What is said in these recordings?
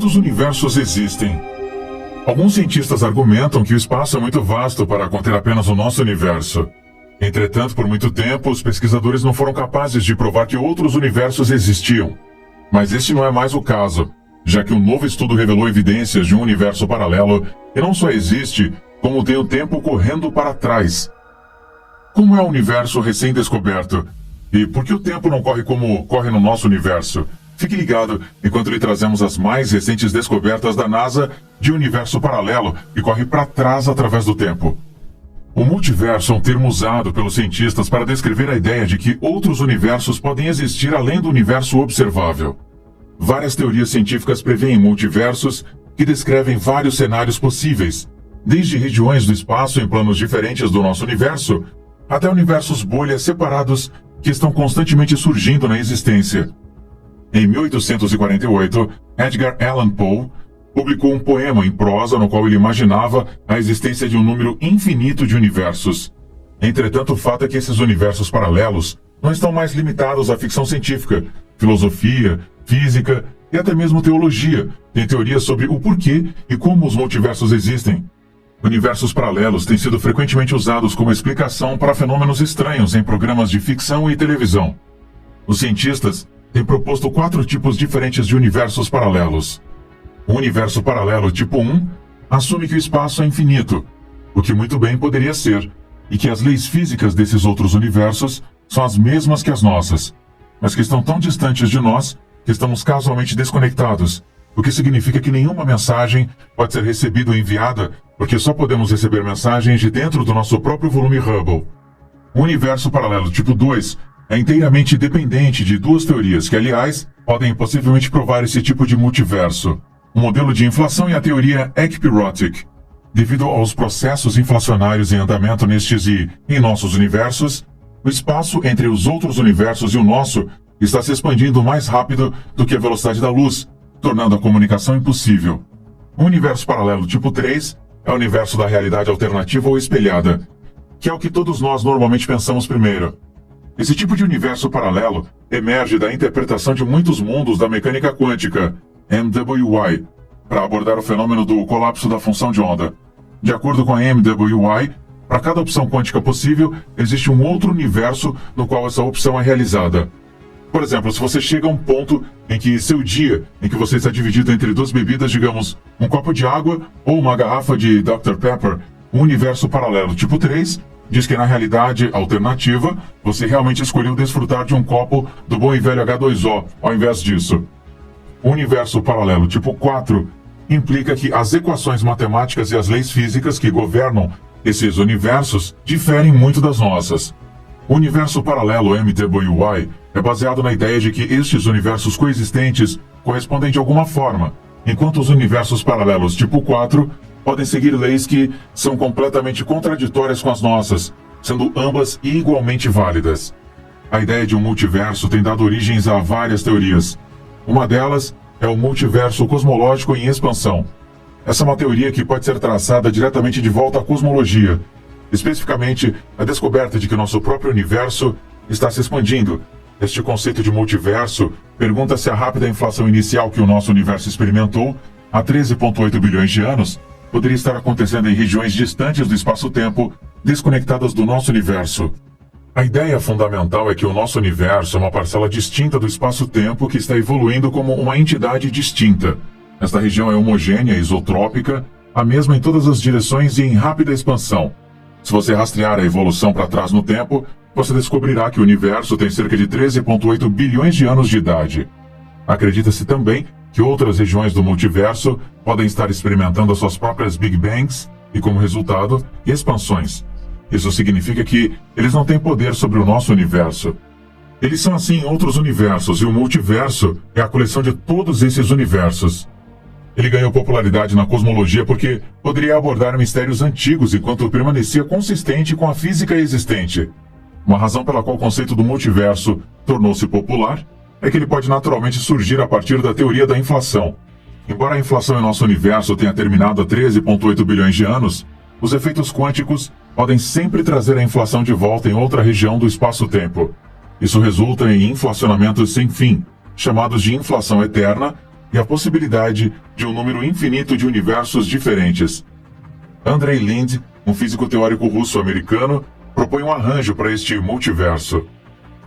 quantos universos existem? Alguns cientistas argumentam que o espaço é muito vasto para conter apenas o nosso universo. Entretanto, por muito tempo, os pesquisadores não foram capazes de provar que outros universos existiam. Mas este não é mais o caso, já que um novo estudo revelou evidências de um universo paralelo que não só existe, como tem o tempo correndo para trás. Como é o universo recém-descoberto? E por que o tempo não corre como corre no nosso universo? Fique ligado enquanto lhe trazemos as mais recentes descobertas da NASA de um universo paralelo que corre para trás através do tempo. O multiverso é um termo usado pelos cientistas para descrever a ideia de que outros universos podem existir além do universo observável. Várias teorias científicas preveem multiversos que descrevem vários cenários possíveis, desde regiões do espaço em planos diferentes do nosso universo, até universos bolhas separados que estão constantemente surgindo na existência. Em 1848, Edgar Allan Poe publicou um poema em prosa no qual ele imaginava a existência de um número infinito de universos. Entretanto, o fato é que esses universos paralelos não estão mais limitados à ficção científica, filosofia, física e até mesmo teologia. Tem teorias sobre o porquê e como os multiversos existem. Universos paralelos têm sido frequentemente usados como explicação para fenômenos estranhos em programas de ficção e televisão. Os cientistas têm proposto 4 tipos diferentes de universos paralelos. O universo paralelo tipo 1 assume que o espaço é infinito, o que muito bem poderia ser, e que as leis físicas desses outros universos são as mesmas que as nossas, mas que estão tão distantes de nós que estamos casualmente desconectados, o que significa que nenhuma mensagem pode ser recebida ou enviada, porque só podemos receber mensagens de dentro do nosso próprio volume Hubble. O universo paralelo tipo 2 é inteiramente dependente de 2 teorias que, aliás, podem possivelmente provar esse tipo de multiverso: o modelo de inflação e a teoria Ekpyrotic. Devido aos processos inflacionários em andamento nestes e em nossos universos, o espaço entre os outros universos e o nosso está se expandindo mais rápido do que a velocidade da luz, tornando a comunicação impossível. O universo paralelo tipo 3 é o universo da realidade alternativa ou espelhada, que é o que todos nós normalmente pensamos primeiro. Esse tipo de universo paralelo emerge da interpretação de muitos mundos da mecânica quântica, MWI, para abordar o fenômeno do colapso da função de onda. De acordo com a MWI, para cada opção quântica possível, existe um outro universo no qual essa opção é realizada. Por exemplo, se você chega a um ponto em que seu dia, em que você está dividido entre 2 bebidas, digamos, um copo de água ou uma garrafa de Dr. Pepper, um universo paralelo tipo 3 diz que na realidade alternativa, você realmente escolheu desfrutar de um copo do bom e velho H2O, ao invés disso. O universo paralelo tipo 4 implica que as equações matemáticas e as leis físicas que governam esses universos diferem muito das nossas. O universo paralelo MWI é baseado na ideia de que estes universos coexistentes correspondem de alguma forma, enquanto os universos paralelos tipo 4 podem seguir leis que são completamente contraditórias com as nossas, sendo ambas igualmente válidas. A ideia de um multiverso tem dado origens a várias teorias. Uma delas é o multiverso cosmológico em expansão. Essa é uma teoria que pode ser traçada diretamente de volta à cosmologia, especificamente a descoberta de que nosso próprio universo está se expandindo. Este conceito de multiverso pergunta se a rápida inflação inicial que o nosso universo experimentou há 13,8 bilhões de anos poderia estar acontecendo em regiões distantes do espaço-tempo, desconectadas do nosso universo. A ideia fundamental é que o nosso universo é uma parcela distinta do espaço-tempo que está evoluindo como uma entidade distinta. Esta região é homogênea e isotrópica, a mesma em todas as direções e em rápida expansão. Se você rastrear a evolução para trás no tempo, você descobrirá que o universo tem cerca de 13,8 bilhões de anos de idade. Acredita-se também que outras regiões do multiverso podem estar experimentando as suas próprias Big Bangs e, como resultado, expansões. Isso significa que eles não têm poder sobre o nosso universo. Eles são assim em outros universos, e o multiverso é a coleção de todos esses universos. Ele ganhou popularidade na cosmologia porque poderia abordar mistérios antigos enquanto permanecia consistente com a física existente. Uma razão pela qual o conceito do multiverso tornou-se popular é que ele pode naturalmente surgir a partir da teoria da inflação. Embora a inflação em nosso universo tenha terminado há 13,8 bilhões de anos, os efeitos quânticos podem sempre trazer a inflação de volta em outra região do espaço-tempo. Isso resulta em inflacionamentos sem fim, chamados de inflação eterna, e a possibilidade de um número infinito de universos diferentes. Andrei Lind, um físico teórico russo-americano, propõe um arranjo para este multiverso.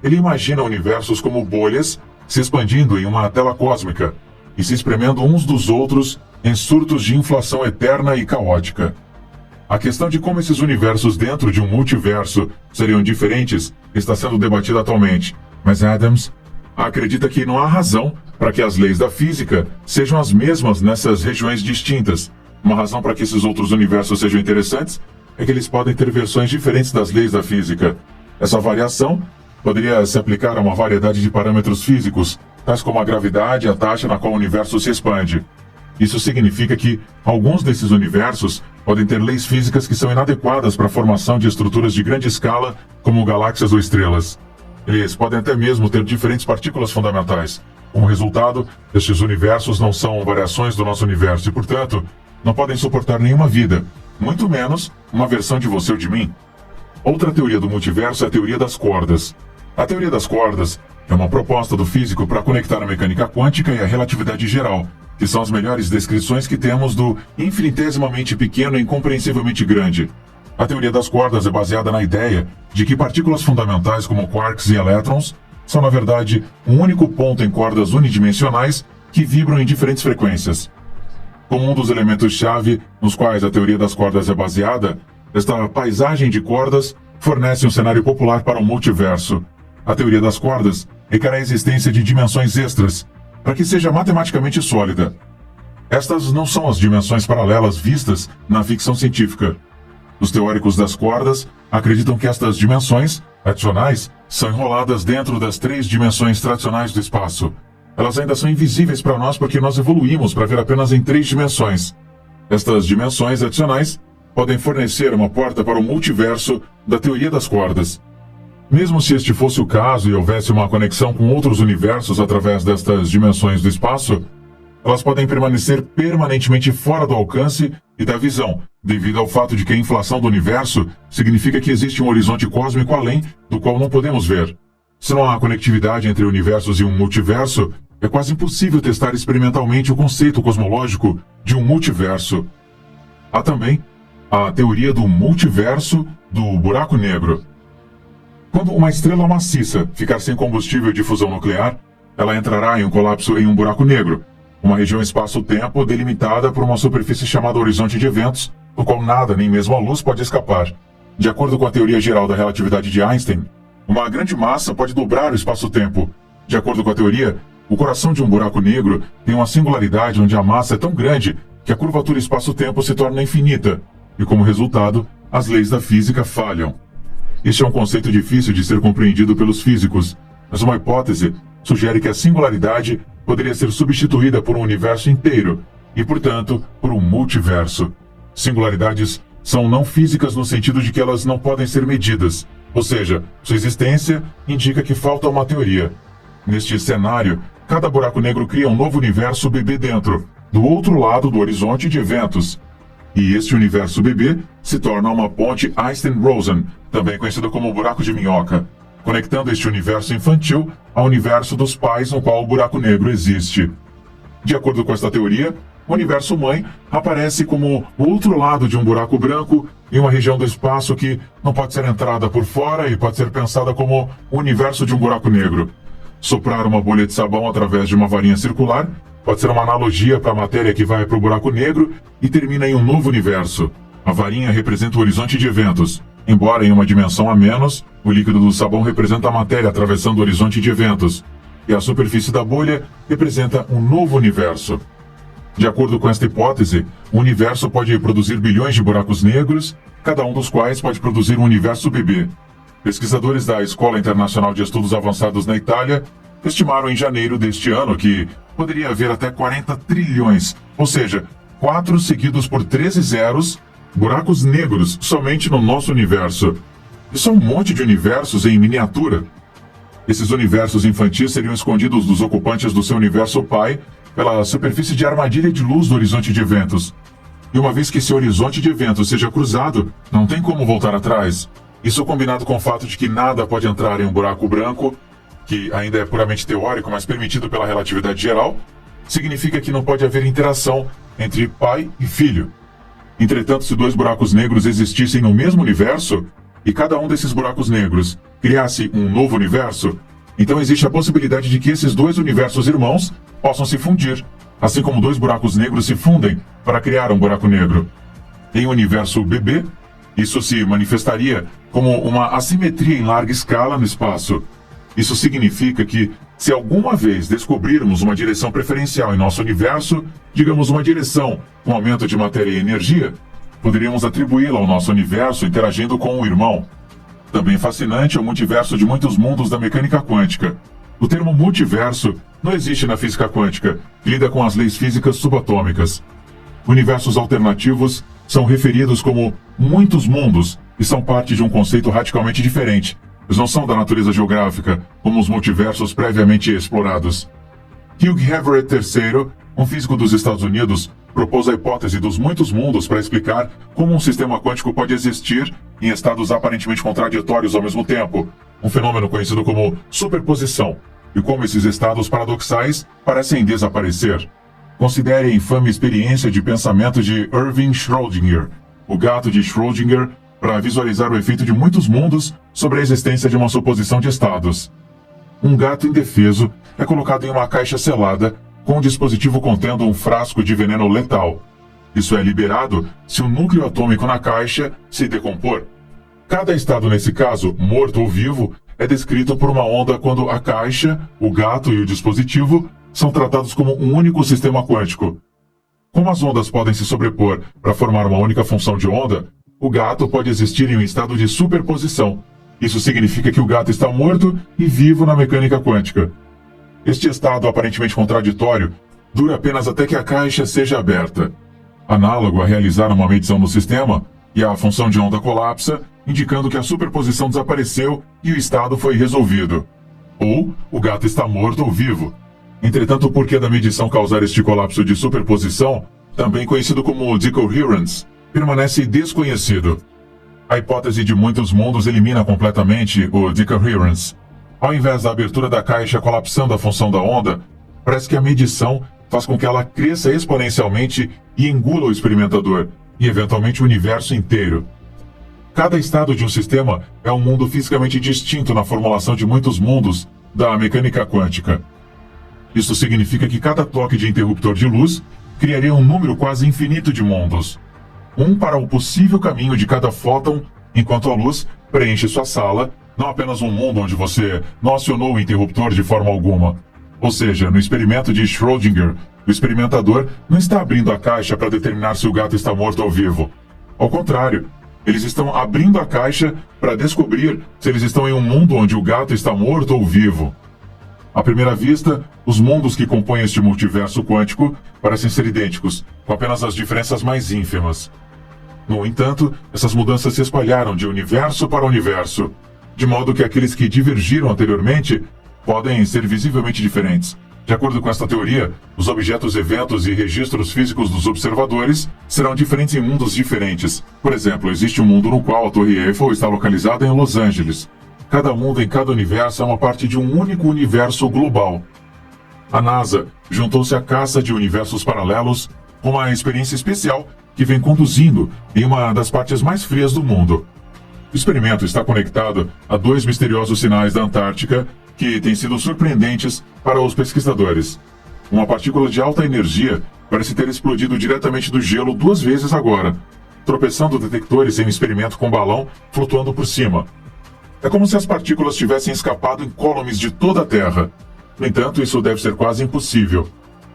Ele imagina universos como bolhas se expandindo em uma tela cósmica e se espremendo uns dos outros em surtos de inflação eterna e caótica. A questão de como esses universos dentro de um multiverso seriam diferentes está sendo debatida atualmente, mas Adams acredita que não há razão para que as leis da física sejam as mesmas nessas regiões distintas. Uma razão para que esses outros universos sejam interessantes é que eles podem ter versões diferentes das leis da física. Essa variação poderia se aplicar a uma variedade de parâmetros físicos, tais como a gravidade e a taxa na qual o universo se expande. Isso significa que alguns desses universos podem ter leis físicas que são inadequadas para a formação de estruturas de grande escala, como galáxias ou estrelas. Eles podem até mesmo ter diferentes partículas fundamentais. Como resultado, estes universos não são variações do nosso universo e, portanto, não podem suportar nenhuma vida, muito menos uma versão de você ou de mim. Outra teoria do multiverso é a teoria das cordas. A teoria das cordas é uma proposta do físico para conectar a mecânica quântica e a relatividade geral, que são as melhores descrições que temos do infinitesimamente pequeno e incompreensivelmente grande. A teoria das cordas é baseada na ideia de que partículas fundamentais como quarks e elétrons são, na verdade, um único ponto em cordas unidimensionais que vibram em diferentes frequências. Como um dos elementos-chave nos quais a teoria das cordas é baseada, esta paisagem de cordas fornece um cenário popular para o multiverso. A teoria das cordas requer a existência de dimensões extras, para que seja matematicamente sólida. Estas não são as dimensões paralelas vistas na ficção científica. Os teóricos das cordas acreditam que estas dimensões adicionais são enroladas dentro das 3 dimensões tradicionais do espaço. Elas ainda são invisíveis para nós porque nós evoluímos para ver apenas em 3 dimensões. Estas dimensões adicionais podem fornecer uma porta para o multiverso da teoria das cordas. Mesmo se este fosse o caso e houvesse uma conexão com outros universos através destas dimensões do espaço, elas podem permanecer permanentemente fora do alcance e da visão, devido ao fato de que a inflação do universo significa que existe um horizonte cósmico além do qual não podemos ver. Se não há conectividade entre universos e um multiverso, é quase impossível testar experimentalmente o conceito cosmológico de um multiverso. Há também a teoria do multiverso do buraco negro. Quando uma estrela maciça ficar sem combustível de fusão nuclear, ela entrará em um colapso em um buraco negro, uma região espaço-tempo delimitada por uma superfície chamada horizonte de eventos, do qual nada, nem mesmo a luz, pode escapar. De acordo com a teoria geral da relatividade de Einstein, uma grande massa pode dobrar o espaço-tempo. De acordo com a teoria, o coração de um buraco negro tem uma singularidade onde a massa é tão grande que a curvatura espaço-tempo se torna infinita, e como resultado, as leis da física falham. Este é um conceito difícil de ser compreendido pelos físicos, mas uma hipótese sugere que a singularidade poderia ser substituída por um universo inteiro e, portanto, por um multiverso. Singularidades são não físicas no sentido de que elas não podem ser medidas, ou seja, sua existência indica que falta uma teoria. Neste cenário, cada buraco negro cria um novo universo bebê dentro, do outro lado do horizonte de eventos. E este universo bebê se torna uma ponte Einstein-Rosen, também conhecida como buraco de minhoca, conectando este universo infantil ao universo dos pais no qual o buraco negro existe. De acordo com esta teoria, o universo mãe aparece como o outro lado de um buraco branco em uma região do espaço que não pode ser entrada por fora e pode ser pensada como o universo de um buraco negro. Soprar uma bolha de sabão através de uma varinha circular pode ser uma analogia para a matéria que vai para o buraco negro e termina em um novo universo. A varinha representa o horizonte de eventos. Embora em uma dimensão a menos, o líquido do sabão representa a matéria atravessando o horizonte de eventos. E a superfície da bolha representa um novo universo. De acordo com esta hipótese, o universo pode produzir bilhões de buracos negros, cada um dos quais pode produzir um universo bebê. Pesquisadores da Escola Internacional de Estudos Avançados na Itália estimaram em janeiro deste ano que poderia haver até 40 trilhões, ou seja, 4 seguidos por 13 zeros, buracos negros somente no nosso universo. Isso é um monte de universos em miniatura. Esses universos infantis seriam escondidos dos ocupantes do seu universo pai pela superfície de armadilha de luz do horizonte de eventos. E uma vez que esse horizonte de eventos seja cruzado, não tem como voltar atrás. Isso combinado com o fato de que nada pode entrar em um buraco branco, que ainda é puramente teórico, mas permitido pela relatividade geral, significa que não pode haver interação entre pai e filho. Entretanto, se dois buracos negros existissem no mesmo universo, e cada um desses buracos negros criasse um novo universo, então existe a possibilidade de que esses dois universos irmãos possam se fundir, assim como dois buracos negros se fundem para criar um buraco negro. Em um universo BB, isso se manifestaria como uma assimetria em larga escala no espaço. Isso significa que, se alguma vez descobrirmos uma direção preferencial em nosso universo, digamos uma direção com aumento de matéria e energia, poderíamos atribuí-la ao nosso universo interagindo com o irmão. Também fascinante é o multiverso de muitos mundos da mecânica quântica. O termo multiverso não existe na física quântica, que lida com as leis físicas subatômicas. Universos alternativos são referidos como muitos mundos e são parte de um conceito radicalmente diferente. Eles não são da natureza geográfica, como os multiversos previamente explorados. Hugh Everett III, um físico dos Estados Unidos, propôs a hipótese dos muitos mundos para explicar como um sistema quântico pode existir em estados aparentemente contraditórios ao mesmo tempo, um fenômeno conhecido como superposição, e como esses estados paradoxais parecem desaparecer. Considere a infame experiência de pensamento de Erwin Schrödinger, o gato de Schrödinger, para visualizar o efeito de muitos mundos sobre a existência de uma suposição de estados. Um gato indefeso é colocado em uma caixa selada com um dispositivo contendo um frasco de veneno letal. Isso é liberado se o núcleo atômico na caixa se decompor. Cada estado nesse caso, morto ou vivo, é descrito por uma onda quando a caixa, o gato e o dispositivo são tratados como um único sistema quântico. Como as ondas podem se sobrepor para formar uma única função de onda, o gato pode existir em um estado de superposição. Isso significa que o gato está morto e vivo na mecânica quântica. Este estado aparentemente contraditório dura apenas até que a caixa seja aberta. Análogo a realizar uma medição no sistema, e a função de onda colapsa, indicando que a superposição desapareceu e o estado foi resolvido. Ou o gato está morto ou vivo. Entretanto, o porquê da medição causar este colapso de superposição, também conhecido como decoherence, permanece desconhecido. A hipótese de muitos mundos elimina completamente o decoherence. Ao invés da abertura da caixa colapsando a função da onda, parece que a medição faz com que ela cresça exponencialmente e engula o experimentador, e eventualmente o universo inteiro. Cada estado de um sistema é um mundo fisicamente distinto na formulação de muitos mundos da mecânica quântica. Isso significa que cada toque de interruptor de luz criaria um número quase infinito de mundos. Um para o possível caminho de cada fóton, enquanto a luz preenche sua sala, não apenas um mundo onde você não acionou o interruptor de forma alguma. Ou seja, no experimento de Schrödinger, o experimentador não está abrindo a caixa para determinar se o gato está morto ou vivo. Ao contrário, eles estão abrindo a caixa para descobrir se eles estão em um mundo onde o gato está morto ou vivo. À primeira vista, os mundos que compõem este multiverso quântico parecem ser idênticos, com apenas as diferenças mais ínfimas. No entanto, essas mudanças se espalharam de universo para universo, de modo que aqueles que divergiram anteriormente podem ser visivelmente diferentes. De acordo com esta teoria, os objetos, eventos e registros físicos dos observadores serão diferentes em mundos diferentes. Por exemplo, existe um mundo no qual a Torre Eiffel está localizada em Los Angeles. Cada mundo em cada universo é uma parte de um único universo global. A NASA juntou-se à caça de universos paralelos com uma experiência especial que vem conduzindo em uma das partes mais frias do mundo. O experimento está conectado a dois misteriosos sinais da Antártica que têm sido surpreendentes para os pesquisadores. Uma partícula de alta energia parece ter explodido diretamente do gelo 2 vezes agora, tropeçando detectores em um experimento com balão flutuando por cima. É como se as partículas tivessem escapado incólumes de toda a Terra. No entanto, isso deve ser quase impossível.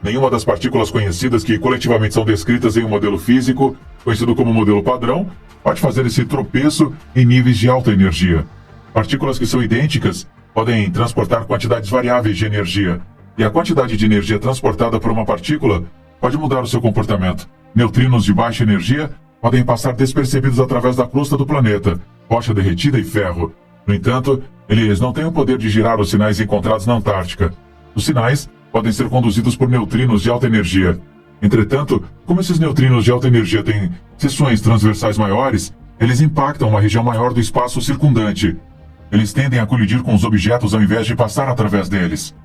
Nenhuma das partículas conhecidas que coletivamente são descritas em um modelo físico, conhecido como modelo padrão, pode fazer esse tropeço em níveis de alta energia. Partículas que são idênticas podem transportar quantidades variáveis de energia, e a quantidade de energia transportada por uma partícula pode mudar o seu comportamento. Neutrinos de baixa energia podem passar despercebidos através da crosta do planeta, rocha derretida e ferro. No entanto, eles não têm o poder de girar os sinais encontrados na Antártica. Os sinais podem ser conduzidos por neutrinos de alta energia. Entretanto, como esses neutrinos de alta energia têm seções transversais maiores, eles impactam uma região maior do espaço circundante. Eles tendem a colidir com os objetos ao invés de passar através deles.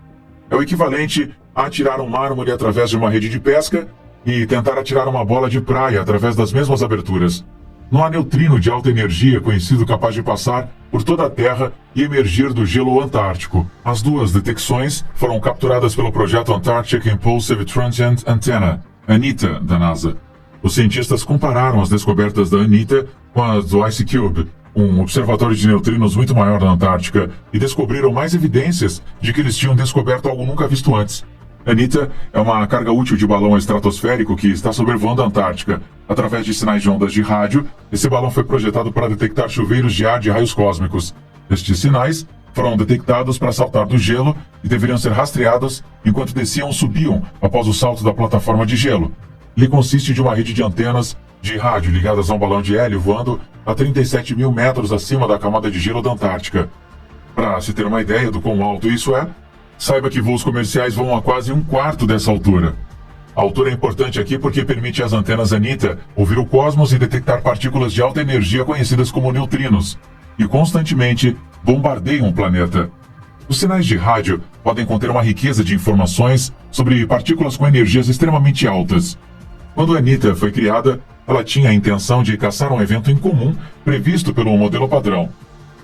É o equivalente a atirar um mármore através de uma rede de pesca e tentar atirar uma bola de praia através das mesmas aberturas. Não há neutrino de alta energia conhecido capaz de passar por toda a Terra e emergir do gelo antártico. As duas detecções foram capturadas pelo projeto Antarctic Impulsive Transient Antenna, ANITA, da NASA. Os cientistas compararam as descobertas da ANITA com as do IceCube, um observatório de neutrinos muito maior na Antártica, e descobriram mais evidências de que eles tinham descoberto algo nunca visto antes. ANITA é uma carga útil de balão estratosférico que está sobrevoando a Antártica. Através de sinais de ondas de rádio, esse balão foi projetado para detectar chuveiros de ar de raios cósmicos. Estes sinais foram detectados para saltar do gelo e deveriam ser rastreados enquanto desciam ou subiam após o salto da plataforma de gelo. Ele consiste de uma rede de antenas de rádio ligadas a um balão de hélio voando a 37 mil metros acima da camada de gelo da Antártica. Para se ter uma ideia do quão alto isso é, saiba que voos comerciais voam a quase um quarto dessa altura. A altura é importante aqui porque permite às antenas ANITA ouvir o cosmos e detectar partículas de alta energia conhecidas como neutrinos, e constantemente bombardeiam o planeta. Os sinais de rádio podem conter uma riqueza de informações sobre partículas com energias extremamente altas. Quando a ANITA foi criada, ela tinha a intenção de caçar um evento incomum previsto pelo modelo padrão.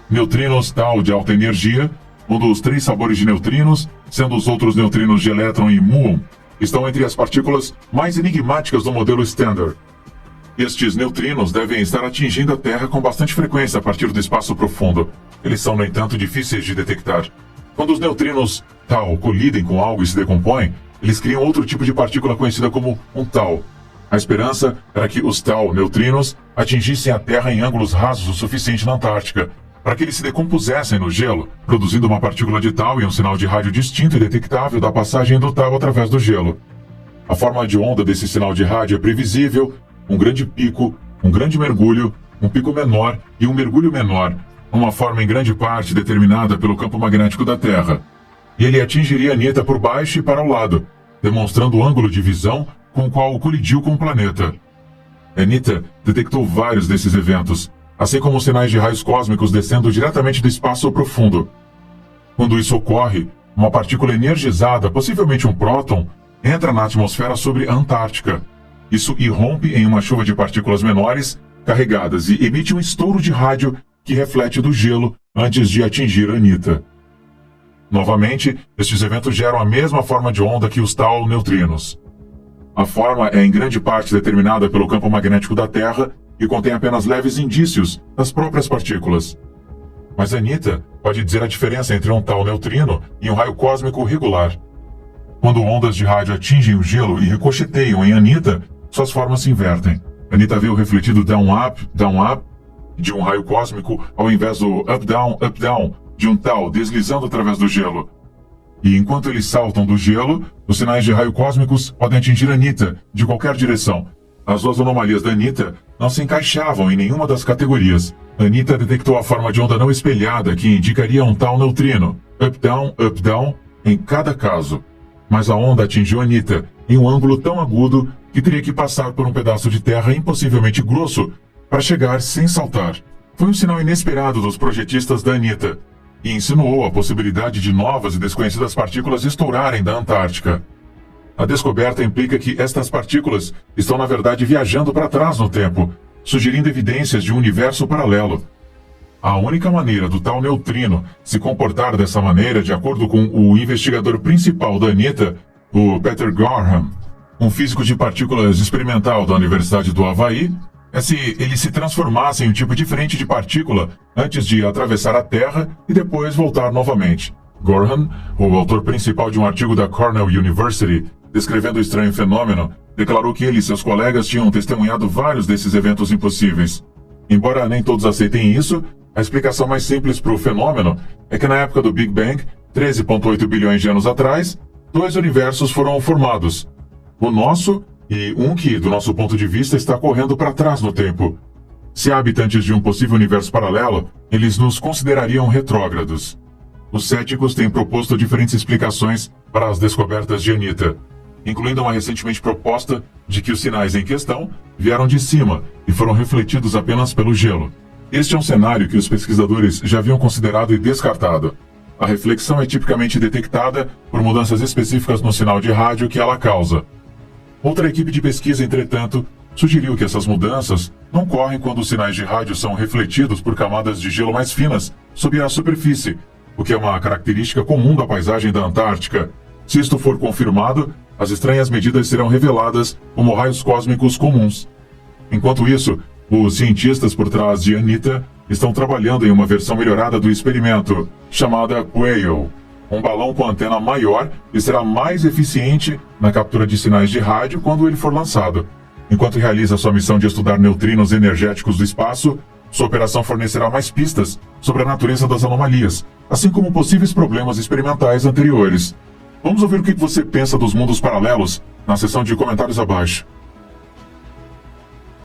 Neutrinos tal de alta energia, um dos 3 sabores de neutrinos, sendo os outros neutrinos de elétron e muon, estão entre as partículas mais enigmáticas do modelo Standard. Estes neutrinos devem estar atingindo a Terra com bastante frequência a partir do espaço profundo. Eles são, no entanto, difíceis de detectar. Quando os neutrinos tal colidem com algo e se decompõem, eles criam outro tipo de partícula conhecida como um tau. A esperança era que os tau neutrinos atingissem a Terra em ângulos rasos o suficiente na Antártica, para que eles se decompusessem no gelo, produzindo uma partícula de tau e um sinal de rádio distinto e detectável da passagem do tau através do gelo. A forma de onda desse sinal de rádio é previsível: um grande pico, um grande mergulho, um pico menor e um mergulho menor, uma forma em grande parte determinada pelo campo magnético da Terra. E ele atingiria a ANITA por baixo e para o lado, demonstrando o ângulo de visão com o qual colidiu com o planeta. A ANITA detectou vários desses eventos, assim como sinais de raios cósmicos descendo diretamente do espaço profundo. Quando isso ocorre, uma partícula energizada, possivelmente um próton, entra na atmosfera sobre a Antártica. Isso irrompe em uma chuva de partículas menores, carregadas, e emite um estouro de rádio que reflete do gelo antes de atingir a ANITA. Novamente, estes eventos geram a mesma forma de onda que os tau neutrinos. A forma é em grande parte determinada pelo campo magnético da Terra e contém apenas leves indícios das próprias partículas. Mas a ANITA pode dizer a diferença entre um tau neutrino e um raio cósmico regular. Quando ondas de rádio atingem o gelo e ricocheteiam em ANITA, suas formas se invertem. A ANITA vê o refletido down-up de um raio cósmico ao invés do up-down de um tau deslizando através do gelo. E enquanto eles saltam do gelo, os sinais de raio cósmicos podem atingir a ANITA de qualquer direção. As duas anomalias da ANITA não se encaixavam em nenhuma das categorias. A ANITA detectou a forma de onda não espelhada que indicaria um tau neutrino, up-down, em cada caso. Mas a onda atingiu a ANITA em um ângulo tão agudo que teria que passar por um pedaço de terra impossivelmente grosso para chegar sem saltar. Foi um sinal inesperado dos projetistas da ANITA e insinuou a possibilidade de novas e desconhecidas partículas estourarem da Antártica. A descoberta implica que estas partículas estão na verdade viajando para trás no tempo, sugerindo evidências de um universo paralelo. A única maneira do tal neutrino se comportar dessa maneira, de acordo com o investigador principal da ANITA, o Peter Gorham, um físico de partículas experimental da Universidade do Havaí, é se ele se transformasse em um tipo diferente de partícula antes de atravessar a Terra e depois voltar novamente. Gorham, o autor principal de um artigo da Cornell University, descrevendo o estranho fenômeno, declarou que ele e seus colegas tinham testemunhado vários desses eventos impossíveis. Embora nem todos aceitem isso, a explicação mais simples para o fenômeno é que na época do Big Bang, 13,8 bilhões de anos atrás, 2 universos foram formados. O nosso e um que, do nosso ponto de vista, está correndo para trás no tempo. Se há habitantes de um possível universo paralelo, eles nos considerariam retrógrados. Os céticos têm proposto diferentes explicações para as descobertas de ANITA, incluindo uma recentemente proposta de que os sinais em questão vieram de cima e foram refletidos apenas pelo gelo. Este é um cenário que os pesquisadores já haviam considerado e descartado. A reflexão é tipicamente detectada por mudanças específicas no sinal de rádio que ela causa. Outra equipe de pesquisa, entretanto, sugeriu que essas mudanças não ocorrem quando os sinais de rádio são refletidos por camadas de gelo mais finas sob a superfície, o que é uma característica comum da paisagem da Antártica. Se isto for confirmado, as estranhas medidas serão reveladas como raios cósmicos comuns. Enquanto isso, os cientistas por trás de Anita estão trabalhando em uma versão melhorada do experimento, chamada Quail, um balão com antena maior e será mais eficiente na captura de sinais de rádio quando ele for lançado. Enquanto realiza sua missão de estudar neutrinos energéticos do espaço, sua operação fornecerá mais pistas sobre a natureza das anomalias, assim como possíveis problemas experimentais anteriores. Vamos ouvir o que você pensa dos mundos paralelos na seção de comentários abaixo.